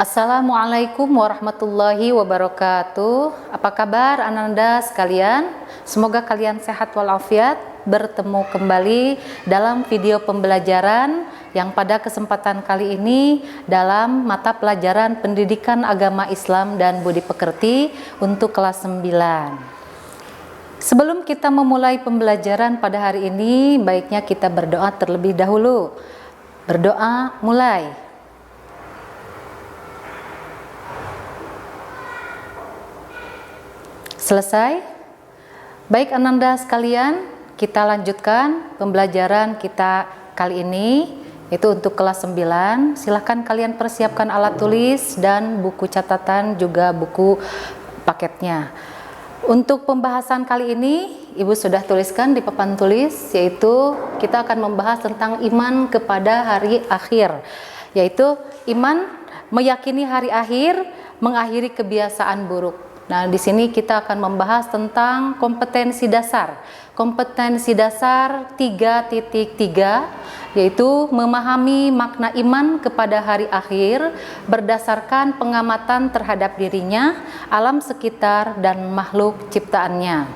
Assalamualaikum warahmatullahi wabarakatuh. Apa kabar Ananda sekalian? Semoga kalian sehat walafiat. Bertemu kembali dalam video pembelajaran yang pada kesempatan kali ini dalam mata pelajaran Pendidikan Agama Islam dan Budi Pekerti untuk kelas 9. Sebelum kita memulai pembelajaran pada hari ini, baiknya kita berdoa terlebih dahulu. Berdoa mulai. Selesai? Baik Ananda sekalian, kita lanjutkan pembelajaran kita kali ini, itu untuk kelas 9. Silahkan kalian persiapkan alat tulis dan buku catatan, juga buku paketnya. Untuk pembahasan kali ini, Ibu sudah tuliskan di papan tulis, yaitu kita akan membahas tentang iman kepada hari akhir, yaitu iman meyakini hari akhir, mengakhiri kebiasaan buruk. Nah, di sini kita akan membahas tentang kompetensi dasar. Kompetensi dasar 3.3, yaitu memahami makna iman kepada hari akhir berdasarkan pengamatan terhadap dirinya, alam sekitar, dan makhluk ciptaannya.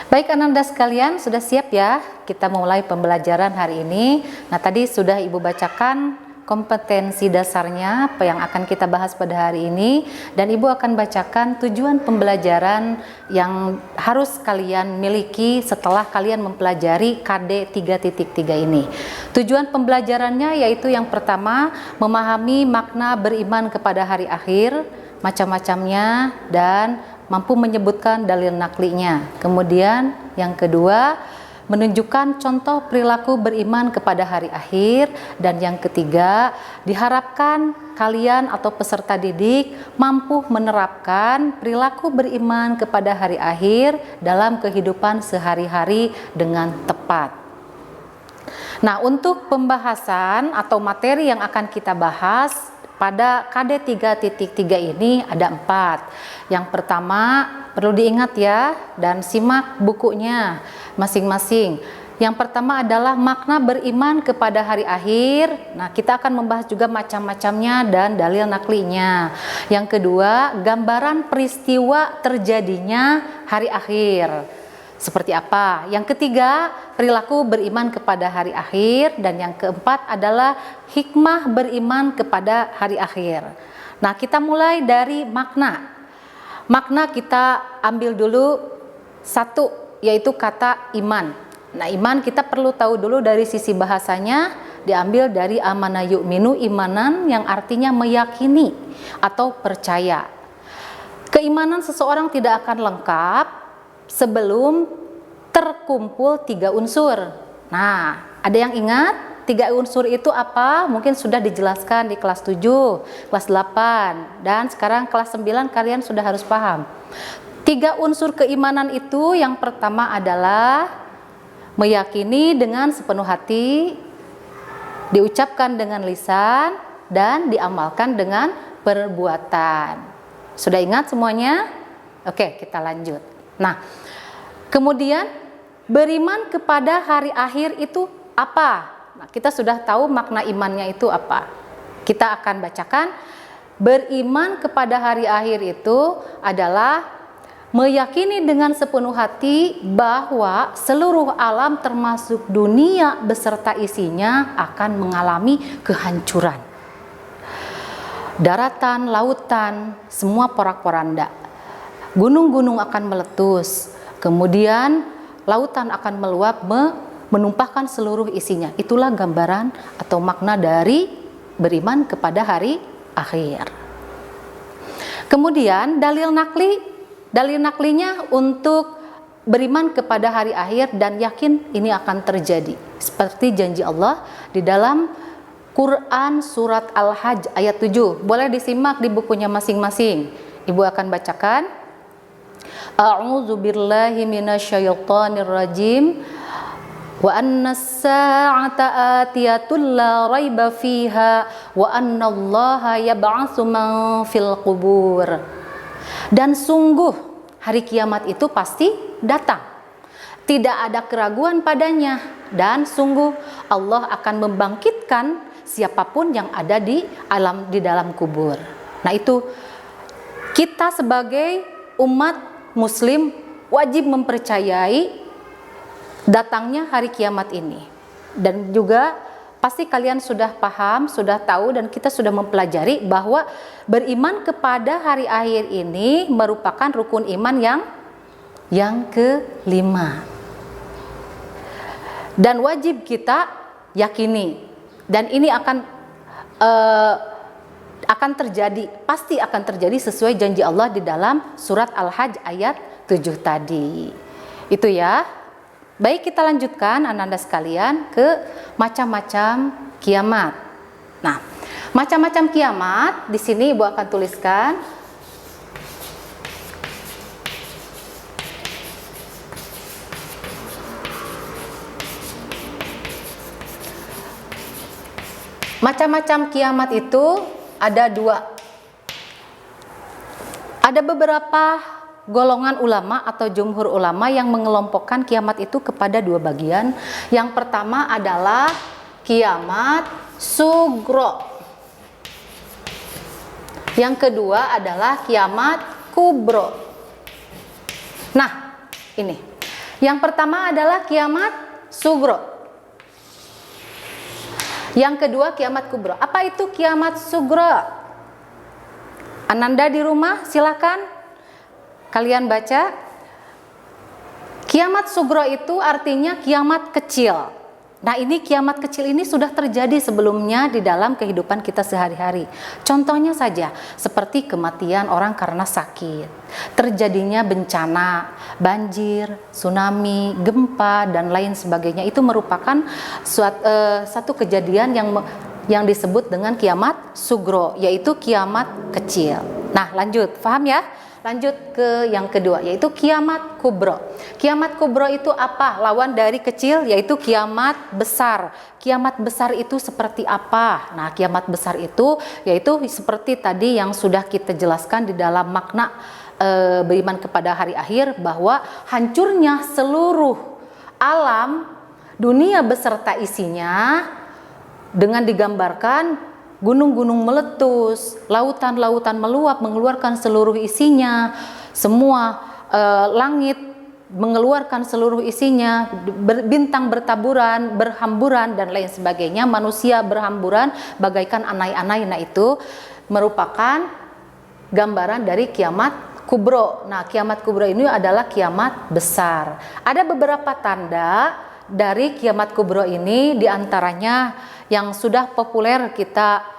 Baik Ananda sekalian, sudah siap ya? Kita mulai pembelajaran hari ini. Nah, tadi sudah Ibu bacakan kompetensi dasarnya apa yang akan kita bahas pada hari ini, dan Ibu akan bacakan tujuan pembelajaran yang harus kalian miliki setelah kalian mempelajari KD 3.3 ini. Tujuan pembelajarannya yaitu yang pertama, memahami makna beriman kepada hari akhir, macam-macamnya, dan mampu menyebutkan dalil naklinya. Kemudian yang kedua, menunjukkan contoh perilaku beriman kepada hari akhir, dan yang ketiga, diharapkan kalian atau peserta didik mampu menerapkan perilaku beriman kepada hari akhir dalam kehidupan sehari-hari dengan tepat. Nah, untuk pembahasan atau materi yang akan kita bahas pada KD 3.3 ini ada 4. Yang pertama, perlu diingat ya, dan simak bukunya masing-masing. Yang pertama adalah makna beriman kepada hari akhir. Nah, kita akan membahas juga macam-macamnya dan dalil naklinya. Yang kedua, gambaran peristiwa terjadinya hari akhir seperti apa. Yang ketiga, perilaku beriman kepada hari akhir, dan yang keempat adalah hikmah beriman kepada hari akhir. Nah, kita mulai dari makna. Makna kita ambil dulu satu, yaitu kata iman. Nah, iman kita perlu tahu dulu dari sisi bahasanya, diambil dari amana yu'minu imanan, yang artinya meyakini atau percaya. Keimanan seseorang tidak akan lengkap sebelum terkumpul 3 unsur. Nah, ada yang ingat 3 unsur itu apa? Mungkin sudah dijelaskan di kelas 7, kelas 8, dan sekarang kelas 9 kalian sudah harus paham. 3 unsur keimanan itu, yang pertama adalah meyakini dengan sepenuh hati, diucapkan dengan lisan, dan diamalkan dengan perbuatan. Sudah ingat semuanya? Oke, kita lanjut. Nah, kemudian beriman kepada hari akhir itu apa? Nah, kita sudah tahu makna imannya itu apa. Kita akan bacakan. Beriman kepada hari akhir itu adalah meyakini dengan sepenuh hati bahwa seluruh alam termasuk dunia beserta isinya akan mengalami kehancuran. Daratan, lautan, semua porak-poranda. Gunung-gunung akan meletus, kemudian lautan akan meluap, menumpahkan seluruh isinya. Itulah gambaran atau makna dari beriman kepada hari akhir. Kemudian dalil naklinya untuk beriman kepada hari akhir dan yakin ini akan terjadi. Seperti janji Allah di dalam Quran surat Al-Hajj ayat 7. Boleh disimak di bukunya masing-masing. Ibu akan bacakan. A'udzu billahi minasyaitonir rajim. Wa annas sa'ata atiyatul la raiba fiha wa annallaha yab'atsu man fil qubur. Dan sungguh hari kiamat itu pasti datang, tidak ada keraguan padanya, dan sungguh Allah akan membangkitkan siapapun yang ada di dalam kubur. Nah, itu kita sebagai umat muslim wajib mempercayai datangnya hari kiamat ini. Dan juga pasti kalian sudah paham, sudah tahu, dan kita sudah mempelajari bahwa beriman kepada hari akhir ini merupakan rukun iman yang kelima. Dan wajib kita yakini. Dan ini akan terjadi, pasti akan terjadi sesuai janji Allah di dalam surat Al-Hajj ayat 7 tadi. Itu ya. Baik, kita lanjutkan Ananda sekalian ke macam-macam kiamat. Nah, macam-macam kiamat di sini Ibu akan tuliskan. Macam-macam kiamat itu ada dua. Ada beberapa golongan ulama atau jumhur ulama yang mengelompokkan kiamat itu kepada dua bagian. Yang pertama adalah kiamat sugro. Yang kedua adalah kiamat kubro. Nah, ini. Yang pertama adalah kiamat sugro. Yang kedua kiamat kubro. Apa itu kiamat sugro? Ananda di rumah silakan kalian baca. Kiamat sugro itu artinya kiamat kecil. Nah, ini kiamat kecil ini sudah terjadi sebelumnya di dalam kehidupan kita sehari-hari. Contohnya saja seperti kematian orang karena sakit, terjadinya bencana, banjir, tsunami, gempa, dan lain sebagainya. Itu merupakan satu kejadian yang disebut dengan kiamat sugro, yaitu kiamat kecil. Nah, lanjut, paham ya? Lanjut ke yang kedua, yaitu kiamat kubro. Kiamat kubro itu apa? Lawan dari kecil, yaitu kiamat besar. Kiamat besar itu seperti apa? Nah, kiamat besar itu yaitu seperti tadi yang sudah kita jelaskan di dalam makna beriman kepada hari akhir, bahwa hancurnya seluruh alam dunia beserta isinya, dengan digambarkan gunung-gunung meletus, lautan-lautan meluap mengeluarkan seluruh isinya, semua langit mengeluarkan seluruh isinya, bintang bertaburan, berhamburan, dan lain sebagainya, manusia berhamburan bagaikan anai-anai. Nah, itu merupakan gambaran dari kiamat kubro. Nah, kiamat kubro ini adalah kiamat besar. Ada beberapa tanda dari kiamat kubro ini, diantaranya yang sudah populer kita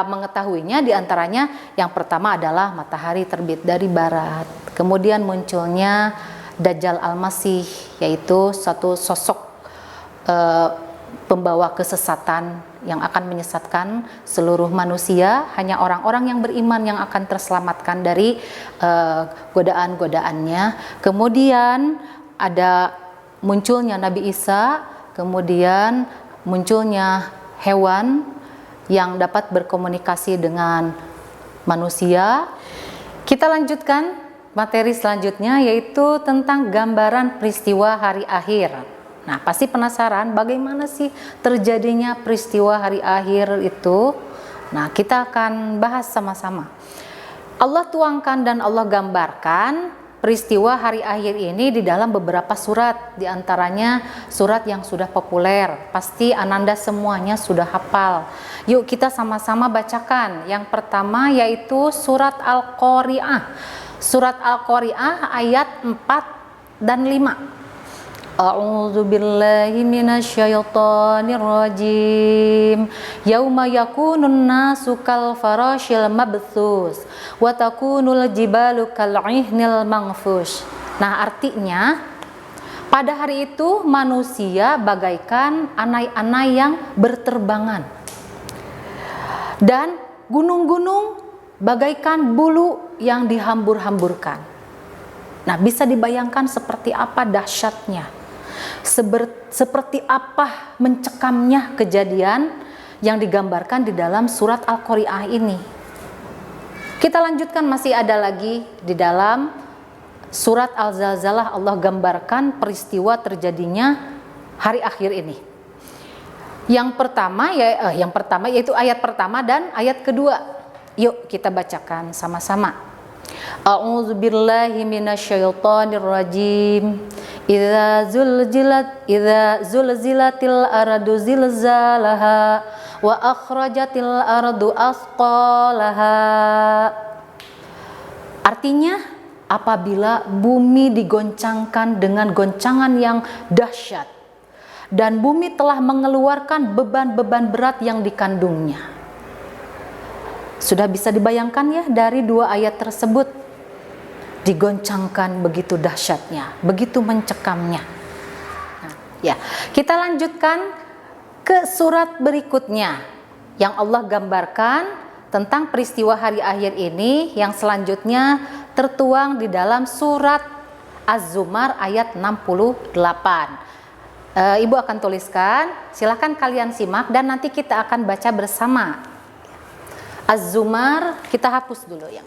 mengetahuinya, diantaranya yang pertama adalah matahari terbit dari barat, kemudian munculnya Dajjal Al-Masih, yaitu satu sosok pembawa kesesatan yang akan menyesatkan seluruh manusia. Hanya orang-orang yang beriman yang akan terselamatkan dari godaan-godaannya. Kemudian ada munculnya Nabi Isa, kemudian munculnya hewan yang dapat berkomunikasi dengan manusia. Kita lanjutkan materi selanjutnya, yaitu tentang gambaran peristiwa hari akhir. Nah, pasti penasaran bagaimana sih terjadinya peristiwa hari akhir itu. Nah, kita akan bahas sama-sama. Allah tuangkan dan Allah gambarkan peristiwa hari akhir ini di dalam beberapa surat, diantaranya surat yang sudah populer, pasti Ananda semuanya sudah hafal. Yuk kita sama-sama bacakan. Yang pertama yaitu surat Al-Qari'ah. Surat Al-Qari'ah ayat 4 dan 5. A'udzu billahi minasyaitonir rajim. Yauma yakunun nasu kal farashil mabthus wa takunul jibalu kal ihnil manfush. Nah, artinya pada hari itu manusia bagaikan anai-anai yang berterbangan, dan gunung-gunung bagaikan bulu yang dihambur-hamburkan. Nah, bisa dibayangkan seperti apa dahsyatnya, seperti apa mencekamnya kejadian yang digambarkan di dalam surat Al-Qari'ah ini. Kita lanjutkan, masih ada lagi di dalam surat Al-Zalzalah. Allah gambarkan peristiwa terjadinya hari akhir ini. Yang pertama yaitu ayat pertama dan ayat kedua. Yuk kita bacakan sama-sama. A'udzubillahi minasyaitonirrajim. Idza zulzilatil ardu zilzalaha wa akhrajatil ardu asqalaha. Artinya, apabila bumi digoncangkan dengan goncangan yang dahsyat dan bumi telah mengeluarkan beban-beban berat yang dikandungnya. Sudah bisa dibayangkan ya dari dua ayat tersebut, digoncangkan begitu dahsyatnya, begitu mencekamnya. Nah, ya, kita lanjutkan ke surat berikutnya yang Allah gambarkan tentang peristiwa hari akhir ini, yang selanjutnya tertuang di dalam surat Az-Zumar ayat 68. Ibu akan tuliskan, silahkan kalian simak dan nanti kita akan baca bersama. Az-Zumar kita hapus dulu yang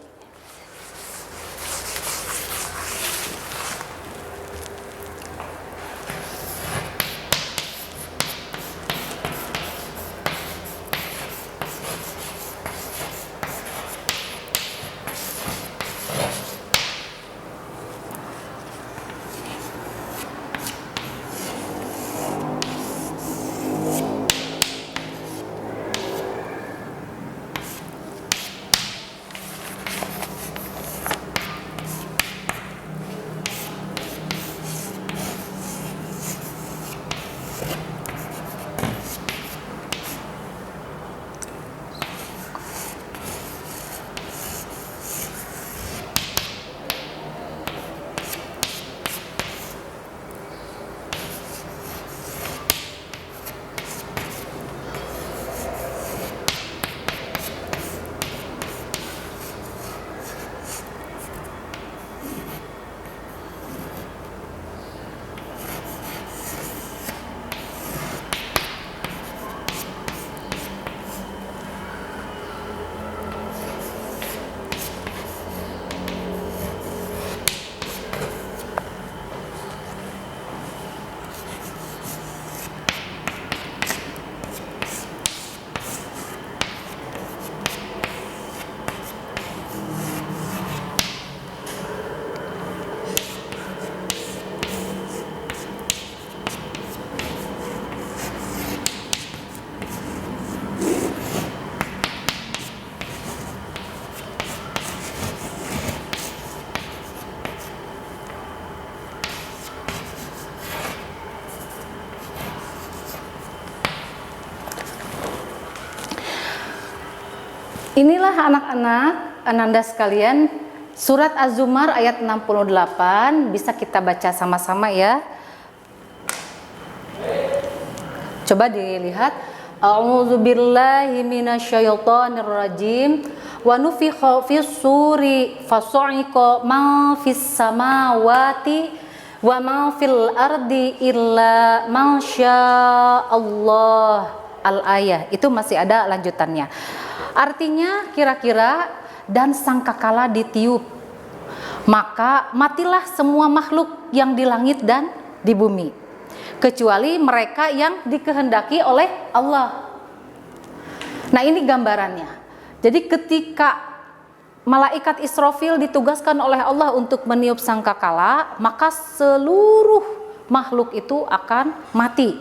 inilah anak-anak, ananda sekalian, surat Az-Zumar ayat 68 bisa kita baca sama-sama ya. Coba dilihat. A'udzubillahi minasyaitonirrajim. Wa nufikha fis suri fasu'iqa ma fis samawati wa ma fil ardi illa ma Allah. Al-ayah. Itu masih ada lanjutannya. Artinya kira-kira dan sangkakala ditiup, maka matilah semua makhluk yang di langit dan di bumi, kecuali mereka yang dikehendaki oleh Allah. Nah, ini gambarannya. Jadi ketika malaikat Israfil ditugaskan oleh Allah untuk meniup sangkakala, maka seluruh makhluk itu akan mati.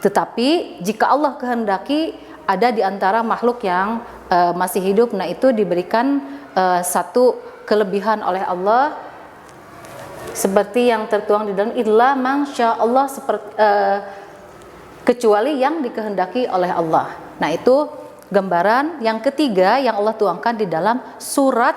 Tetapi jika Allah kehendaki, ada di antara makhluk yang masih hidup, nah itu diberikan satu kelebihan oleh Allah seperti yang tertuang di dalam illa masya Allah, kecuali yang dikehendaki oleh Allah. Nah itu gambaran yang ketiga yang Allah tuangkan di dalam surat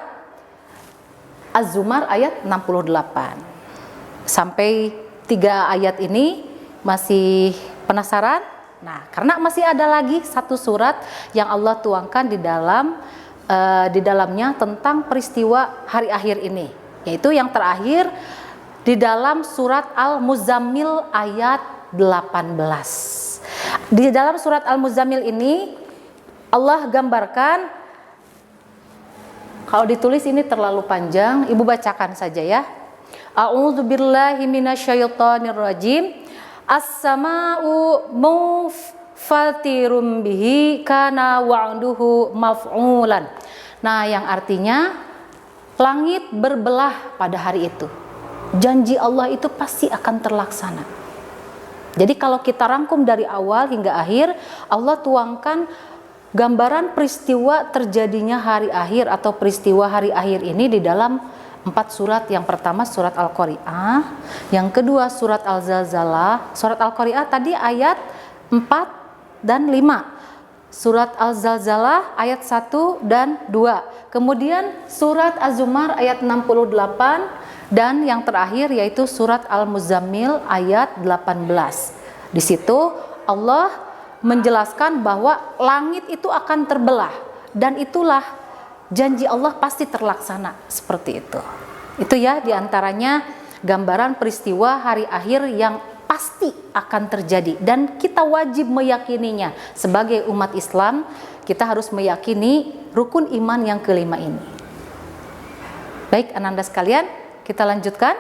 Az-Zumar ayat 68. Sampai 3 ayat ini masih penasaran? Nah, karena masih ada lagi satu surat yang Allah tuangkan di dalamnya tentang peristiwa hari akhir ini, yaitu yang terakhir di dalam surat Al-Muzammil ayat 18. Di dalam surat Al-Muzammil ini Allah gambarkan, kalau ditulis ini terlalu panjang, Ibu bacakan saja ya. A'udzubillahi minasyaitonirrajim. As-sama'u fatirum bihi kana wa'duhu maf'ulan. Nah, yang artinya langit berbelah pada hari itu. Janji Allah itu pasti akan terlaksana. Jadi kalau kita rangkum dari awal hingga akhir, Allah tuangkan gambaran peristiwa terjadinya hari akhir atau peristiwa hari akhir ini di dalam 4 surat. Yang pertama surat Al-Qari'ah, yang kedua surat Al-Zalzalah. Surat Al-Qari'ah tadi ayat 4 dan 5. Surat Al-Zalzalah ayat 1 dan 2. Kemudian surat Az-Zumar ayat 68 dan yang terakhir yaitu surat Al-Muzammil ayat 18. Di situ Allah menjelaskan bahwa langit itu akan terbelah dan itulah janji Allah pasti terlaksana seperti itu. Itu ya diantaranya gambaran peristiwa hari akhir yang pasti akan terjadi dan kita wajib meyakininya. Sebagai umat Islam kita harus meyakini rukun iman yang kelima ini. Baik ananda sekalian, kita lanjutkan.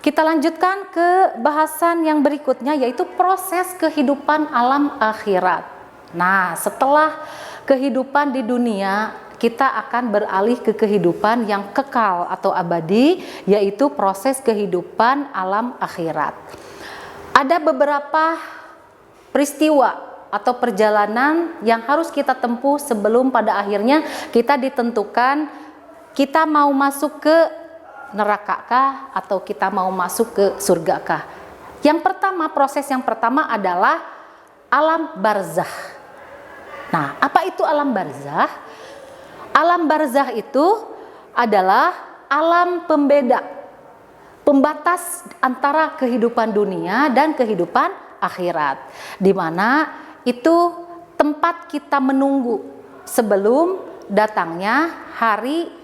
Kita lanjutkan ke bahasan yang berikutnya yaitu proses kehidupan alam akhirat. Nah, setelah kehidupan di dunia, kita akan beralih ke kehidupan yang kekal atau abadi, yaitu proses kehidupan alam akhirat. Ada beberapa peristiwa atau perjalanan yang harus kita tempuh sebelum pada akhirnya kita ditentukan kita mau masuk ke nerakakah atau kita mau masuk ke surgakah. Yang pertama, proses yang pertama adalah alam barzah. Nah, apa itu alam barzah? Alam barzah itu adalah alam pembeda, pembatas antara kehidupan dunia dan kehidupan akhirat, di mana itu tempat kita menunggu sebelum datangnya hari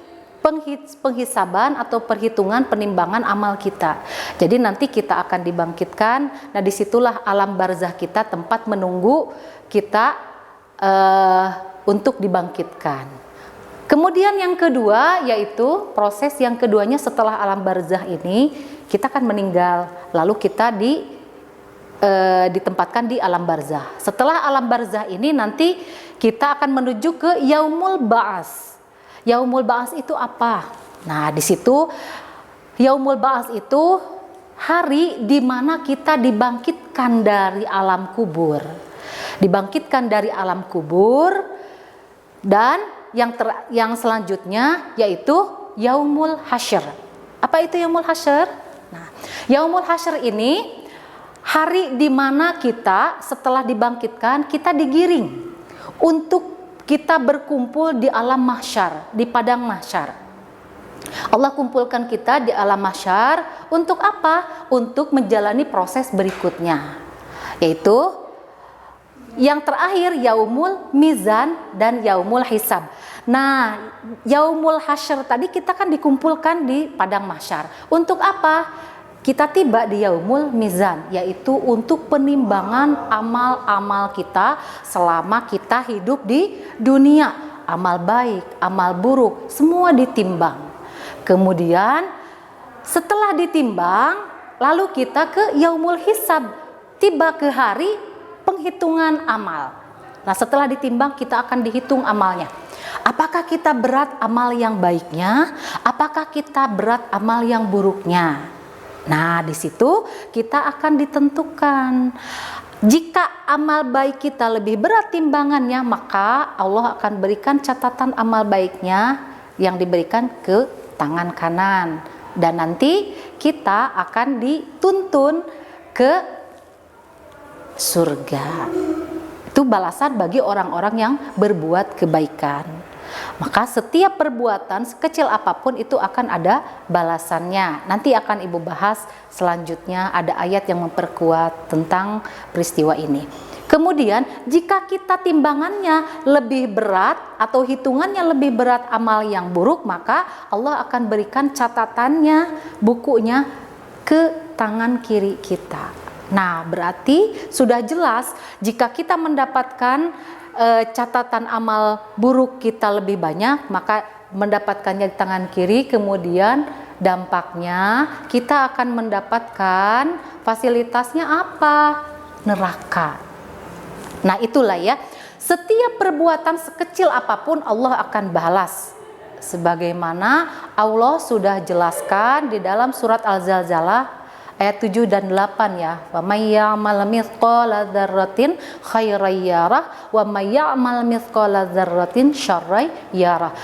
penghisaban atau perhitungan penimbangan amal kita. Jadi nanti kita akan dibangkitkan. Nah, disitulah alam barzah kita, tempat menunggu kita untuk dibangkitkan. Kemudian yang kedua yaitu proses yang keduanya setelah alam barzah ini kita akan meninggal, lalu kita ditempatkan di alam barzah. Setelah alam barzah ini nanti kita akan menuju ke yaumul ba'ats. Yaumul ba'ats itu apa? Nah, di situ yaumul ba'ats itu hari di mana kita dibangkitkan dari alam kubur. Dibangkitkan dari alam kubur dan yang selanjutnya yaitu yaumul hasyr. Apa itu yaumul hasyr? Nah, yaumul hasyr ini hari di mana kita setelah dibangkitkan kita digiring untuk kita berkumpul di alam mahsyar, di padang mahsyar. Allah kumpulkan kita di alam mahsyar untuk apa? Untuk menjalani proses berikutnya, yaitu yang terakhir yaumul mizan dan yaumul hisab. Nah, yaumul hasyr tadi kita kan dikumpulkan di padang mahsyar. Untuk apa? Kita tiba di yaumul mizan, yaitu untuk penimbangan amal-amal kita selama kita hidup di dunia. Amal baik, amal buruk, semua ditimbang. Kemudian setelah ditimbang, lalu kita ke yaumul hisab, tiba ke hari penghitungan amal. Nah, setelah ditimbang kita akan dihitung amalnya. Apakah kita berat amal yang baiknya? Apakah kita berat amal yang buruknya? Nah, di situ kita akan ditentukan. Jika amal baik kita lebih berat timbangannya, maka Allah akan berikan catatan amal baiknya yang diberikan ke tangan kanan. Dan nanti kita akan dituntun ke surga. Itu balasan bagi orang-orang yang berbuat kebaikan. Maka setiap perbuatan sekecil apapun itu akan ada balasannya. Nanti akan Ibu bahas selanjutnya, ada ayat yang memperkuat tentang peristiwa ini. Kemudian jika kita timbangannya lebih berat atau hitungannya lebih berat amal yang buruk, maka Allah akan berikan catatannya, bukunya ke tangan kiri kita. Nah, berarti sudah jelas jika kita mendapatkan catatan amal buruk kita lebih banyak, maka mendapatkannya di tangan kiri. Kemudian dampaknya kita akan mendapatkan fasilitasnya apa? Neraka. Nah, itulah ya. Setiap perbuatan sekecil apapun Allah akan balas. Sebagaimana Allah sudah jelaskan di dalam surat Al-Zalzalah ayat 7 dan 8 ya. Wa may ya'mal mithqala dzarratin khairan yarah wa may ya'mal mithqala dzarratin syarran yarah.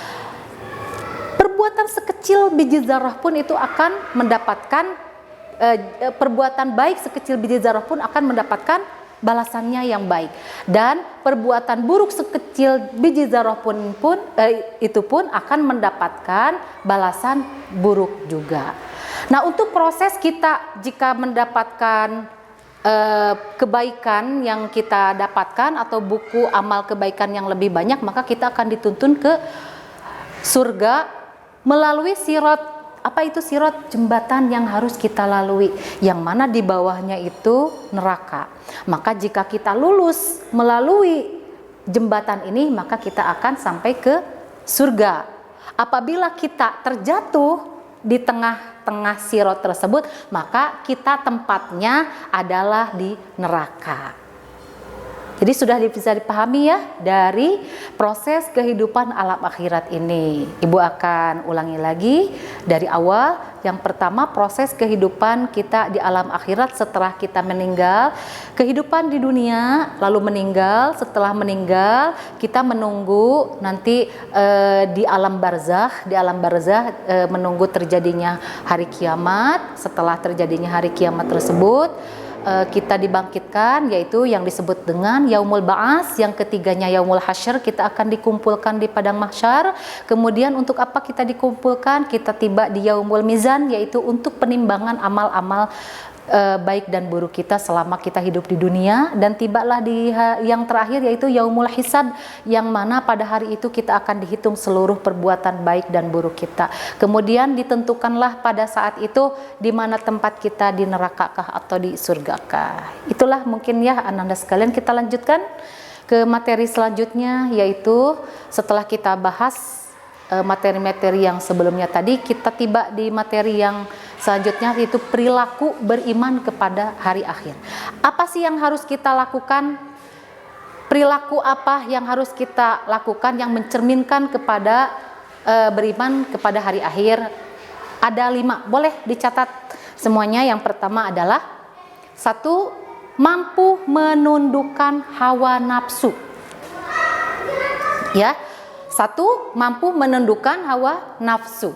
Perbuatan sekecil biji zarah pun itu akan mendapatkan perbuatan baik sekecil biji zarah pun akan mendapatkan balasannya yang baik, dan perbuatan buruk sekecil biji zarah itu pun akan mendapatkan balasan buruk juga. Nah, untuk proses kita jika mendapatkan kebaikan yang kita dapatkan atau buku amal kebaikan yang lebih banyak, maka kita akan dituntun ke surga melalui sirat. Apa itu sirat? Jembatan yang harus kita lalui, yang mana di bawahnya itu neraka. Maka jika kita lulus melalui jembatan ini, maka kita akan sampai ke surga. Apabila kita terjatuh di tengah-tengah sirat tersebut, maka kita tempatnya adalah di neraka. Jadi sudah bisa dipahami ya dari proses kehidupan alam akhirat ini. Ibu akan ulangi lagi dari awal. Yang pertama, proses kehidupan kita di alam akhirat setelah kita meninggal. Kehidupan di dunia, lalu meninggal. Setelah meninggal, kita menunggu nanti di alam barzakh. Di alam barzakh menunggu terjadinya hari kiamat. Setelah terjadinya hari kiamat tersebut, kita dibangkitkan, yaitu yang disebut dengan yaumul ba'ats. Yang ketiganya yaumul hasyr, kita akan dikumpulkan di padang mahsyar. Kemudian untuk apa kita dikumpulkan? Kita tiba di yaumul mizan, yaitu untuk penimbangan amal-amal baik dan buruk kita selama kita hidup di dunia. Dan tibalah di yang terakhir, yaitu yaumul hisab, yang mana pada hari itu kita akan dihitung seluruh perbuatan baik dan buruk kita. Kemudian ditentukanlah pada saat itu di mana tempat kita, di nerakakah atau di surgakah. Itulah mungkin ya ananda sekalian. Kita lanjutkan ke materi selanjutnya, yaitu setelah kita bahas materi-materi yang sebelumnya tadi, kita tiba di materi yang selanjutnya, yaitu perilaku beriman kepada hari akhir. Apa sih yang harus kita lakukan? Perilaku apa yang harus kita lakukan yang mencerminkan kepada beriman kepada hari akhir? Ada 5, boleh dicatat semuanya. Yang pertama adalah 1, mampu menundukkan hawa nafsu. Ya, 1, mampu menundukkan hawa nafsu.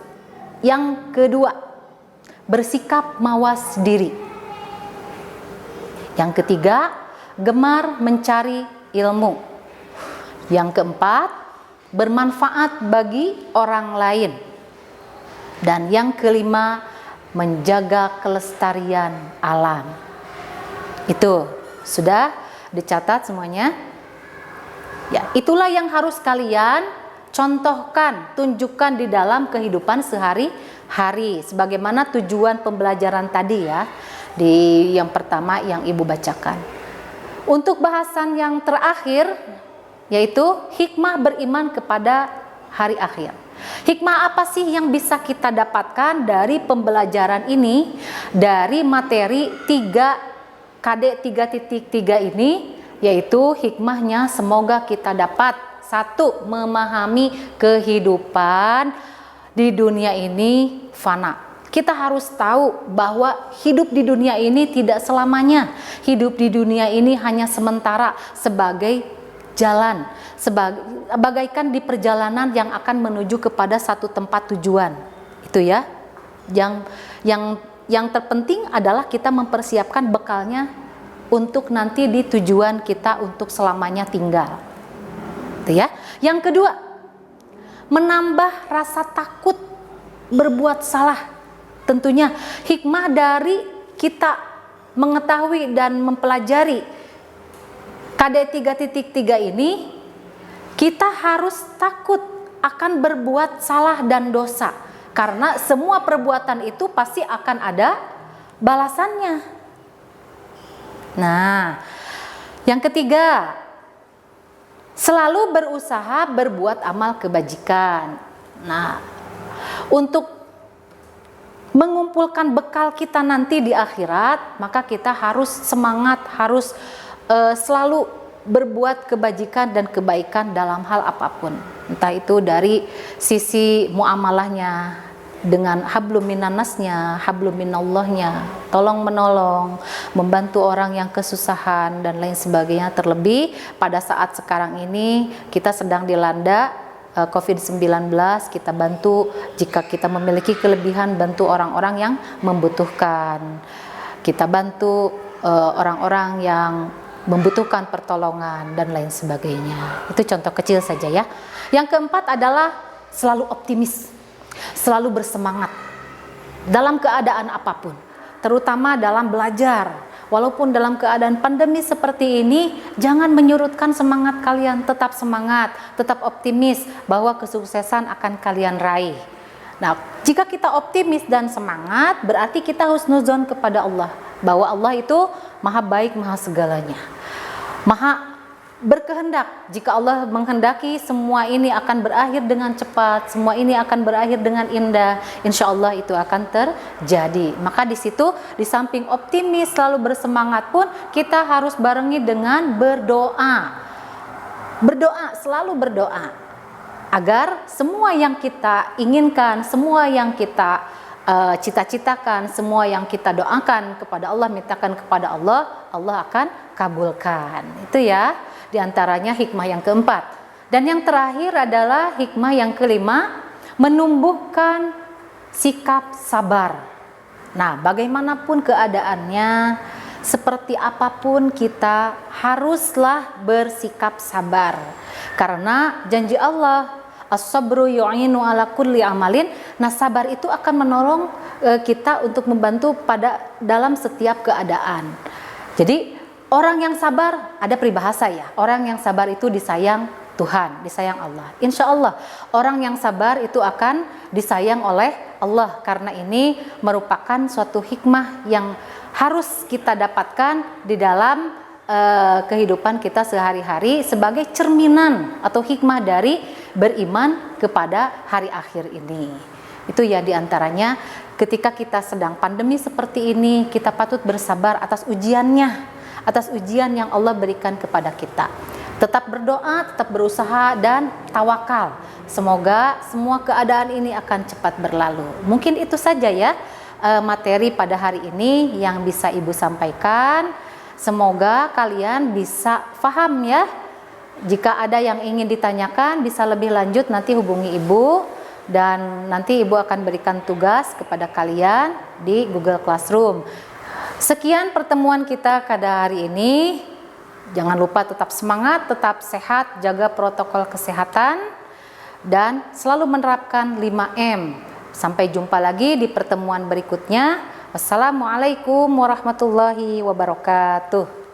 Yang kedua, bersikap mawas diri. Yang ketiga, gemar mencari ilmu. Yang keempat, bermanfaat bagi orang lain. Dan yang kelima, menjaga kelestarian alam. Itu sudah dicatat semuanya? Ya, itulah yang harus kalian contohkan, tunjukkan di dalam kehidupan sehari-hari, sebagaimana tujuan pembelajaran tadi ya, di yang pertama yang Ibu bacakan. Untuk bahasan yang terakhir, yaitu hikmah beriman kepada hari akhir. Hikmah apa sih yang bisa kita dapatkan dari pembelajaran ini, dari materi 3 KD 3.3 ini, yaitu hikmahnya semoga kita dapat 1, memahami kehidupan di dunia ini fana. Kita harus tahu bahwa hidup di dunia ini tidak selamanya. Hidup di dunia ini hanya sementara, sebagai jalan, bagaikan di perjalanan yang akan menuju kepada satu tempat tujuan. Itu ya. Yang terpenting adalah kita mempersiapkan bekalnya untuk nanti di tujuan kita untuk selamanya tinggal. Ya. Yang kedua, menambah rasa takut berbuat salah. Tentunya hikmah dari kita mengetahui dan mempelajari KD 3.3 ini, kita harus takut akan berbuat salah dan dosa, karena semua perbuatan itu pasti akan ada balasannya. Nah, yang ketiga, selalu berusaha berbuat amal kebajikan. Nah, untuk mengumpulkan bekal kita nanti di akhirat, maka kita harus semangat, harus selalu berbuat kebajikan dan kebaikan dalam hal apapun, entah itu dari sisi muamalahnya dengan hablum minannasnya, hablum minallahnya, tolong menolong, membantu orang yang kesusahan dan lain sebagainya. Terlebih pada saat sekarang ini kita sedang dilanda COVID-19, kita bantu jika kita memiliki kelebihan, bantu orang-orang yang membutuhkan. Kita bantu orang-orang yang membutuhkan pertolongan dan lain sebagainya. Itu contoh kecil saja ya. Yang keempat adalah selalu optimis, selalu bersemangat dalam keadaan apapun, terutama dalam belajar. Walaupun dalam keadaan pandemi seperti ini, jangan menyurutkan semangat kalian, tetap semangat, tetap optimis bahwa kesuksesan akan kalian raih. Nah, jika kita optimis dan semangat, berarti kita husnuzon kepada Allah, bahwa Allah itu maha baik, maha segalanya, maha berkehendak. Jika Allah menghendaki, semua ini akan berakhir dengan cepat, semua ini akan berakhir dengan indah, insya Allah itu akan terjadi. Maka di situ, di samping optimis selalu bersemangat pun, kita harus barengi dengan berdoa. Berdoa, selalu berdoa agar semua yang kita inginkan, semua yang kita cita-citakan, semua yang kita doakan kepada Allah, mintakan kepada Allah, Allah akan kabulkan. Itu ya, diantaranya hikmah yang keempat. Dan yang terakhir adalah hikmah yang kelima, menumbuhkan sikap sabar. Nah, bagaimanapun keadaannya, seperti apapun kita haruslah bersikap sabar. Karena janji Allah, as-sabru yu'inu ala kulli amalin. Nah, sabar itu akan menolong kita untuk membantu dalam setiap keadaan. Jadi orang yang sabar, ada peribahasa ya, orang yang sabar itu disayang Tuhan, disayang Allah. Insya Allah orang yang sabar itu akan disayang oleh Allah. Karena ini merupakan suatu hikmah yang harus kita dapatkan di dalam kehidupan kita sehari-hari sebagai cerminan atau hikmah dari beriman kepada hari akhir ini. Itu ya diantaranya, ketika kita sedang pandemi seperti ini, kita patut bersabar atas ujiannya, atas ujian yang Allah berikan kepada kita. Tetap berdoa, tetap berusaha dan tawakal. Semoga semua keadaan ini akan cepat berlalu. Mungkin itu saja ya materi pada hari ini yang bisa Ibu sampaikan. Semoga kalian bisa paham ya. Jika ada yang ingin ditanyakan, bisa lebih lanjut nanti hubungi Ibu, dan nanti Ibu akan berikan tugas kepada kalian di Google Classroom. Sekian pertemuan kita pada hari ini. Jangan lupa tetap semangat, tetap sehat, jaga protokol kesehatan, dan selalu menerapkan 5M. Sampai jumpa lagi di pertemuan berikutnya. Wassalamualaikum warahmatullahi wabarakatuh.